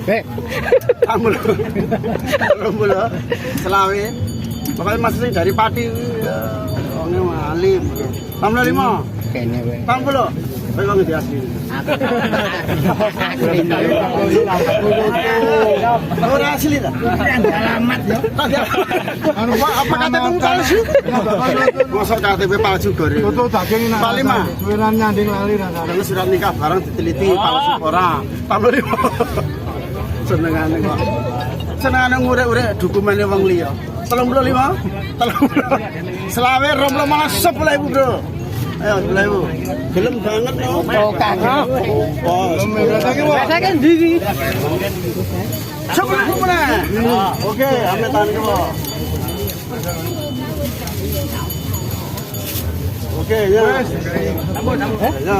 30 selawe. Pokoknya masih dari Pati orangnya alim. 65 Kene wae. 60 kowe kok ngendi asli. Ora asli ta? Alamat yo. Anu Pak, apa KTP palsu? Masa KTP palsu gore. Tutuk daging nak. 45. Suweran nyanding lali rasane. Karena surat nikah barang diteliti palsu ora. 65. Senengane kok. Senengane ngurek-urek dokumennya wong liya. 35. 30. Selawe 20 malah 10.000, Bro. Ayo 10.000. Gelem banget no. Bos. Saya kan diri. 10.000 meneh. Oke, ame tahan kemo. Oke, ya. Ya.